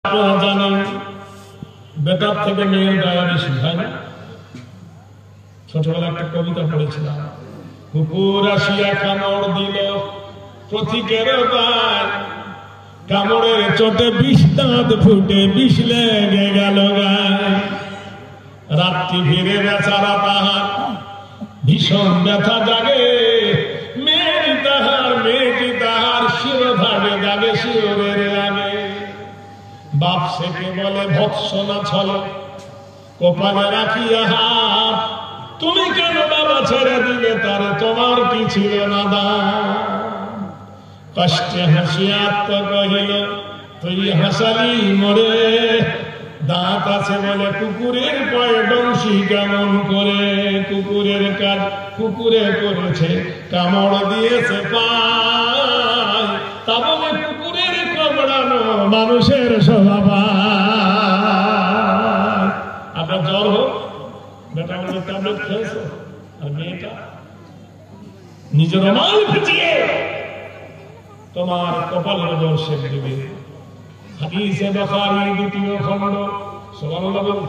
আপনারা জানেন বেটার থেকে মেয়ের গায়ে বেশি, তাই না? ছোটবেলা একটা কবিতা পড়েছিলাম, কুকুর আসিয়া কামড় দিল প্রতীকের গায়, কামড়ের চোটে বিষ দাঁত ফুটে বিষ লেগে গেল গায়ে, রাত্রি ফিরে বেচারা তাহার ভীষণ ব্যথা জাগে, মেয়েটি তাহার শিরোধারে জাগে শিওরের আগে, বাপ সেকে বলে ভৎসনা ছল কপালে রাখিয়া হাত, তুমি কেন বাবা ছেড়ে দিলে তারে, তোমার কি ছিল না দাম, কষ্টে হাসিয়া আত্ম কহিল তুই হাসালি মরে, দাঁত আছে বলে কুকুরের পায়ে ডংশি কেমন করে, কুকুরের কাজ কুকুরে করেছে কামড় দিয়েছে পায়, তা বলে কুকুরের কামড়ানো মানুষের স্বভাব। আপনার জ্বর হোক, বেটা বলে ট্যাবলেট খেয়েছো, আর মেয়েটা নিজের মাল ভিজিয়ে তোমার কপালের জ্বর সেক দেবে। হাদিসে বুখারী দ্বিতীয় খণ্ড, সুবহানাল্লাহ বলুন,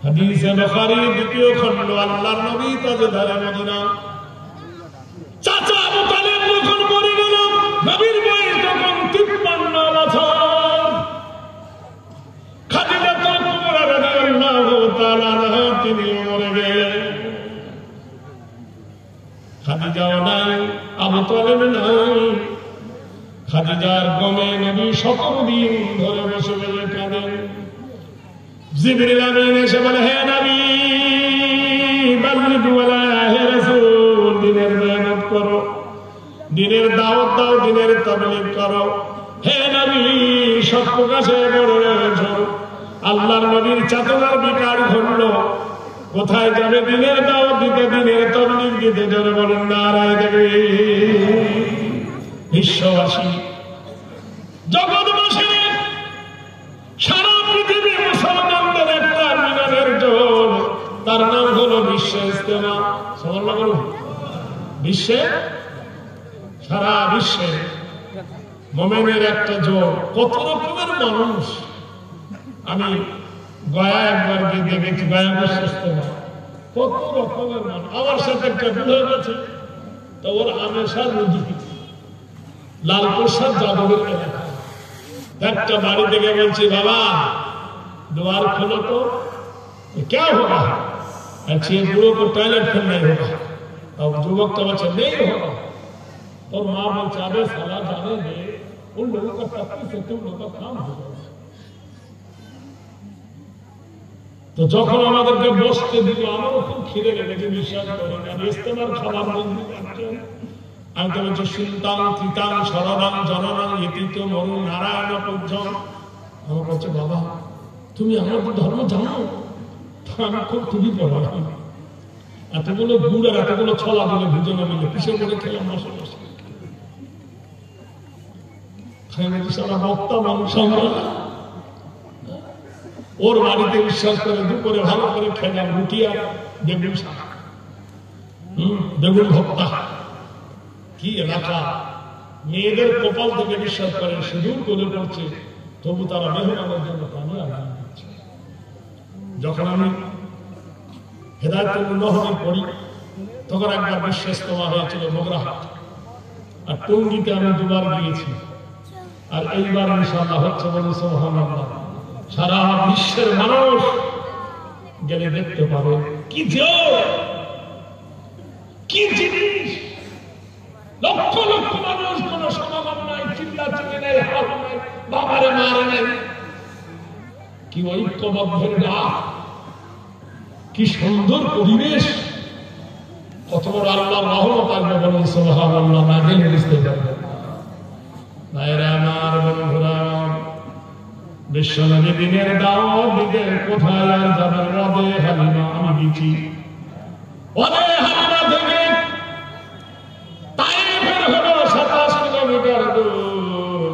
হাদিসে বুখারী দ্বিতীয় খণ্ড, আল্লাহর নবী তাজদারে মদিনা, চাচা আবু তালেব যখন মরে গেল, নবীর বয়স তখন 53 বছর, খাদিজা কুবরা রাদিয়াল্লাহু তাআলা আনহা তিনি মরে গেলেন, খাদিজাও নাই, আবু তালেব নাই, খাদিজার গমে নবী 17 দিন ধরে বসে বসে কাঁদেন। জিবরিল আমিন এসে বলে, হে নবী বাল্লিগু ওয়ালা হে রাসূল, দিনের মেহনত করো, দিনের দাওয়াত দাও, দিনের তাবলীগ করো, হে নবী সব প্রকাশে বড় রয়েছো। আল্লাহর নবীর চেতনার বিকার ঘটলো, কোথায় যাবে দিনের দাওয়াত দিতে, দিনের তাবলীগ দিতে, জোরে বলেন নারায়ে তাকবীর। বিশ্ববাসী জগৎবাসী সারা পৃথিবী মুসলমানদের একটা মিলনের জোর, তার নাম হলো বিশ্ব ইজতেমা। সুবহানাল্লাহ বলুন। বিশ্বে, সারা বিশ্বে মুমিনের একটা জোর, কত রকমের মানুষ। আমি গয়া একবার গিয়ে দেখেছি, গয়া বিশ্ব ইজতেমা, কত রকমের মানুষ। আমার সাথে একটা ভুল হয়ে গেছে, তো ওর হামেশা রুজি লালপ্রসাদ যাদবের এলাকা, একটা বাড়ি থেকে বলছি, বাবা द्वार खोलो तो क्या होगा, अच्छे बुढ़ों को टॉयलेट खोलना ही होगा, अब युवक तो बच्चे नहीं होगा, और माँ बोलते अबे साला जाने दे, उन लोगों का तकलीफ से तुम लोगों का काम होगा। তো যখন আমাদেরকে বসতে দিল, আমারও খুব খিদে লেগেছে, বিশ্বাস করেন। আমি ইস্তেমার খাবার বন্ধু একজন, আমি তো বলছি সুলতান ত্রিতাং শরণাং জননাং ইতিত মরু নারায়ণ পূজ্যম। আমার বলছে, বাবা তুমি আমাদের ধর্ম জানো? আমি খুব টুপি পড়লাম, এতগুলো গুড় আর এতগুলো ছলা দিলে দুজনে মিলে কিসের করে খেলাম বসে বসে। সারা বক্তা মানুষ আমরা, ওর বাড়িতে বিশ্বাস করে দুপুরে ভালো করে খেলাম রুটি আর বেগুন শাক, বেগুন ভর্তা। কি এলাকা, মেয়েদের কপাল থেকে বিশ্বাস করে সিঁদুর করে পড়ছে, তবু তারা মেহমানের জন্য পানি আদান করছে। যখন আমি হেদায়েতুল নহরি পড়ি, তখন একবার বিশ্ব ইজতেমা হয়েছিল মোগরাহাট, আর টঙ্গীতে আমি 2 বার গিয়েছি, আর এইবার ইনশাআল্লাহ হচ্ছে, বলে সুবহানাল্লাহ। সারা বিশ্বের মানুষ গেলে দেখতে পাবে কি জোর, কি জিনিস। লক্ষ লক্ষ মানুষ, কোন সমাগম নাই, চিল্লা চিল্লি নাই, হাল নাই, বাবারে মারে নাই, কি ঐক্যবদ্ধের ডাক, কি সুন্দর পরিবেশ, কত বড় আল্লাহর রহমত আসবে, বলুন সুবহানাল্লাহ। না গেলে বুঝতে পারবেন না। ভাইরা আমার, বন্ধুরা, বিশ্বনবী দিনের দাওয়াত দিতে কোথায় আর যাবেন? ওয়াদে হালিমা আমি দিচ্ছি, ওয়াদে হালিমা থেকে তায়েফের হলো 27 কিলোমিটার দূর,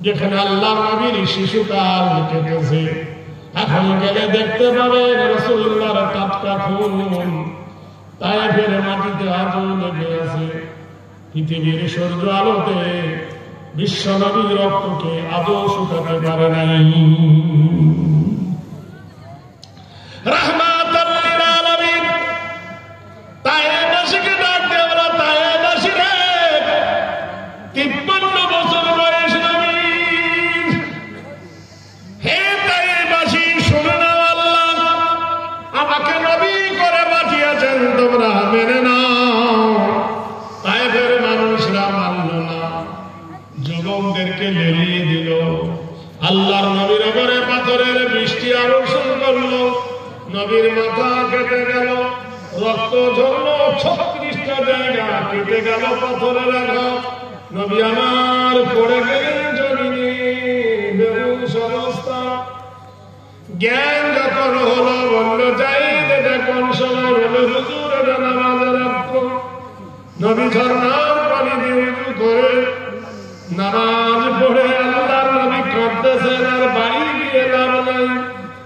যেখানে আল্লাহর নবীর শিশুকাল কেটেছে। এখন গেলে দেখতে পাবেন রাসূলুল্লাহর টাটকা খুন তায়েফের মাটিতে আজও লেগে আছে। পৃথিবীর সূর্য আলোতে বিশ্ব নবীর রক্তকে আদৌ শুকাতে পারে নাই। রাহমাতাল লিল আলামিন তায়েবাসীকে ডাক দিয়ে আমরা তায়েবাসী রে 53 বছর বয়স নবীর, হে তায়েবাসী শুনে নাও, আল্লাহ আমাকে নবী করে পাঠিয়েছেন, তোমরা মেনে নাও। তায়েবের মানুষরা মানল না, যুবকদেরকে লেলিয়ে দিল, আল্লাহর নবীর উপরে পাথরের বৃষ্টি বর্ষণ করলো, নবীর মাথা কেটে গেল, রক্ত ঝরল, 36টা জায়গা কেটে গেল পাথরের আঘাত। নবী আমার পড়ে গেলেন জমিনে বেহুশ অবস্থা। জ্ঞান যখন হলো বলল যাই, এটা কোন সময় হলো? হুজুর এটা নামাজের রক্ত। নবী ঝরনার পানি দিয়ে উযু করে নামাজ পড়ে আল্লাহর নবী কাঁদতেছেন, আর বাড়ি গিয়ে লাভ নাই।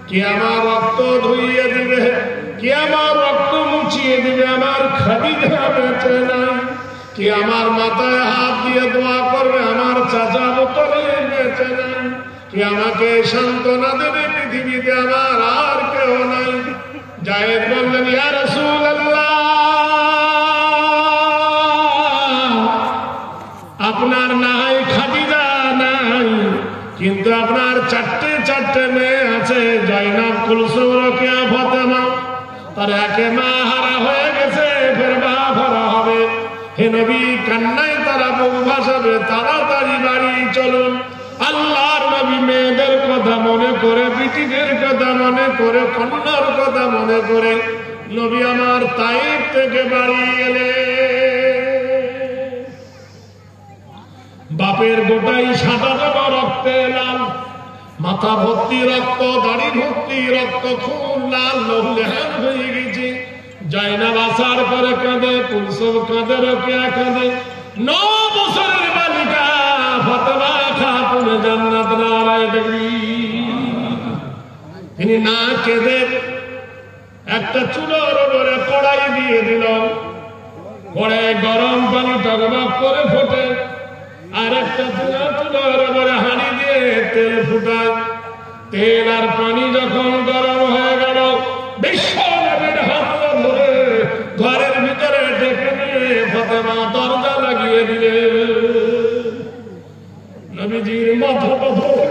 কি আমার রক্ত ধুইয়ে দিবে, কি আমার রক্ত মুছিয়ে দিবে? আমার খাদিজা বেঁচে নাই। কি আমার মাথায় হাত দিয়ে দোয়া করবে? আমার চাচা বোতলে বেঁচে নাই। কি আমাকে সান্ত্বনা দেবে? পৃথিবীতে আমার আর কেউ নাই। জায়েদ বললেন, ইয়া রাসূলুল্লাহ, আপনার নাই খাদিজা নাই, কিন্তু আপনার 4টে মেয়ে আছে, জয়নাব, কুলসুম, রোকেয়া, ফাতেমা। তার একে মা হারা হয়ে গেছে, ফের বাপ হারা হবে। হে নবী, কান্নায় তারা বুক ভাসাবে, তাড়াতাড়ি বাড়ি চলুন। আল্লাহর নবী মেয়েদের কথা মনে করে, বিটিদের কথা মনে করে, কন্যার কথা মনে করে নবী আমার তায়েব থেকে বাড়ি এলে। বাপের গোটাই সাদা জামা রক্তে লাল, মাথা ভর্তি রক্ত, দাড়ি ভর্তি রক্ত, খুন লাল লহুলহান হয়ে গেছে। জয়নাব আসার পরে কাঁদে, কুলসুম কাঁদে, রোকেয়া কাঁদে। 9 বছরের বালিকা ফাতেমা খাতুন জান্নাত নারায়ে তাকবীর, তিনি না কেঁদে একটা চুলোর উপরে কড়াই দিয়ে দিল, কড়াই গরম পানি টগবগ করে ফোটে, আর একটা চুলোর উপরে হাঁড়ি দিয়ে তেল ফুটায়। তেল আর পানি যখন গরম হয়ে গেল, বিশ্ব নবীর হাত ধরে ঘরের ভিতরে ডেকে নিয়ে ফাতেমা দরজা লাগিয়ে দিলে। নবীজির মাথাটা ধরে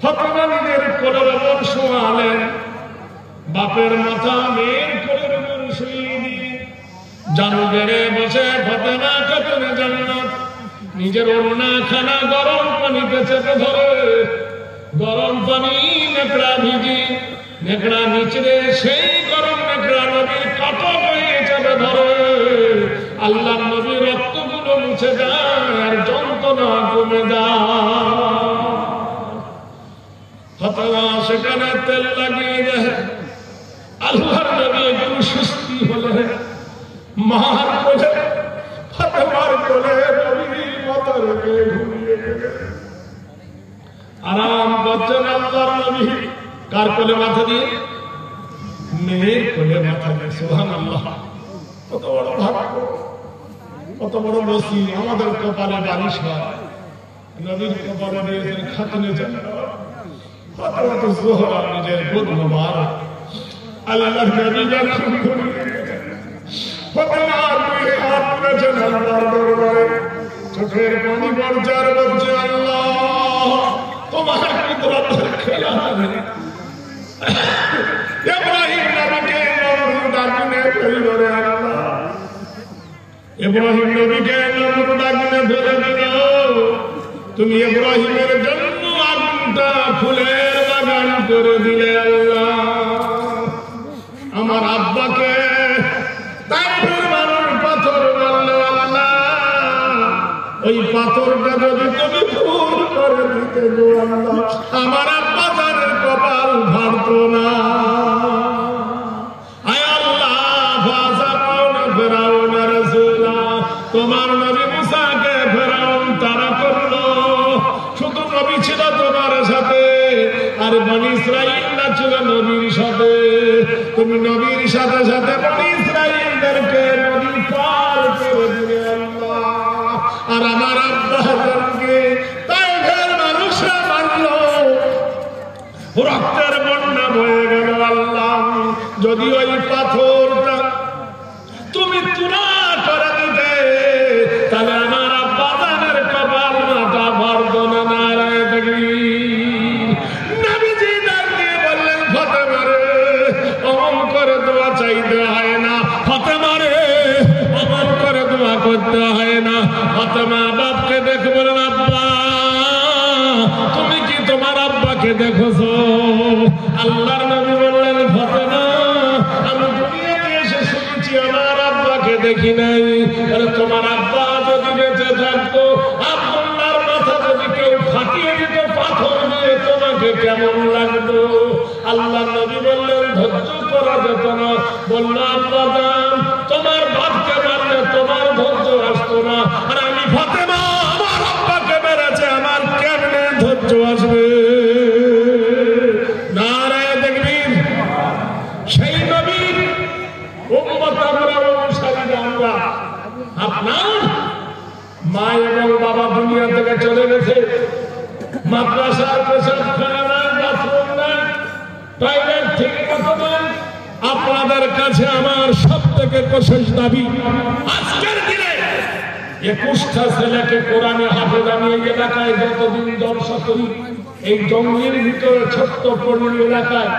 ফাতেমা নিজের কোলের উপর শোয়ালেন, বাপের মাথা মেয়ের কোলের উপর শুইয়ে দিয়ে জানু বেড়ে বসে ফাতেমা খাতুনে জান্নাত নিজের ওড়না খানা গরম পানিতে চেপে ধরে। গরম পানি নেকড়া ভিজি, নেকড়া নিচড়ে সেই গরম নেকড়া নবীর কাটা হয়ে চেপে ধরে। আল্লাহ নবীর রক্তগুলো মুছে যায় আর যন্ত্রণা কমে যায়। ফাতেমা সেখানে তেল লাগিয়ে দেয়। আল্লাহর নবী একটু সুস্থি হলে মার কোলে, ফাতেমার কোলে নবীর মাথা রেখে ঘুমিয়ে গেলেন। আরাম করছেন আল্লাহর নবী। কার কোলে মাথা দিয়ে? মেয়ের কোলে মাথা দিয়ে। সুবহানাল্লাহ, কত বড় ভাগ্য, কত বড় নসিব। আমাদের কপালে বারিশ হয়, নবীর কপালে দিয়েছেন খাতুনে জান্নাত ফাতেমা জোহরা নিজের গোদ মোবারক। আল্লাহর নবী যখন ফাতেমার দুই হাত তুলেছেন আল্লাহর দরবারে, চোখের পানি বর্জার বলছে, আল্লাহ তোমার কুদরতের খেলা। ইব্রাহিম নবীকে নমরুদ আগুনে ফেলল রে আল্লাহ, ইব্রাহিম নবীকে নমরুদ আগুনে ফেলে দিল। তুমি ইব্রাহিমের জন্য আগুনটা ফুলের বাগান করে দিলে আল্লাহ। আমার আব্বাকে তাইফের মানুষ পাথর মারল আল্লাহ, ওই পাথরটা যদি তুমি ফুল করে দিতে গো আল্লাহ, আমার আব্বা তাদের কপাল ভাঙত না। আয় আল্লাহ, ফাসারাউনা ফিরাউনা রাসূলা, তোমার নবী মুসাকে ফেরাউন তাড়া করলো। শুধু নবী ছিল তোমার সাথে, আর বনি ইসরাঈলরা ছিল নবীর সাথে। তুমি নবীর সাথে সাথে বনি ইসরাঈলদেরকে নদী পার করে দিলে আল্লাহ। আর আমার আব্বা রক্তের বন্যা বয়ে গেল। আল্লাহ, যদি ওই পাথরটা তুমি তুলা করে দিতে, তাহলে আমার আব্বা জানের কপাল মাথা ভরতো না। নারায়ে তাকবীর। নবীজি ডাক দিয়ে বললেন, ফাতেমা রে, অমন করে দোয়া চাইতে হয় না। ফাতেমা রে, অমন করে দোয়া করতে হয় না। ফাতেমা বাপকে দেখে বলেন, আব্বা তুমি কি তোমার আব্বাকে দেখেছো? আল্লাহর নবী বললেন, ফাতেমা আমি দুনিয়াতে এসে শুনেছি, আমার আব্বাকে দেখি নাই। তোমার আব্বা যদি বেঁচে থাকতো, আব্দুল্লাহর মাথা যদি কেউ ফাটিয়ে দিত পাথর দিয়ে, তোমাকে কেমন লাগতো? আল্লাহর নবী বললেন, ধৈর্য করা যেত না। বললো, আব্বা জান, তোমার বাপকে মারলে তোমার ধৈর্য আসতো না, আর আমি ফাতেমা আমার আব্বাকে মেরেছে, আমার কেমনে ধৈর্য আসবে? নারায়ে তাকবীর। সেই নবীর উম্মত আমরা, অনুসারী আমরা। আপনার মা এবং বাবা দুনিয়া থেকে চলে গেছে, মাদ্রাসার পেশাবখানা নাই, বাথরুম নাই, টয়লেট ঠিক মতো নাই। আপনাদের কাছে আমার সব থেকে বিশেষ দাবি, আজকের দিনে 21টা ছেলেকে কোরআনে হাফেজ আমি এই এলাকায় যতদিন জলসা করি, এই জঙ্গলের ভিতরে ছোট্ট পল্লী এলাকায়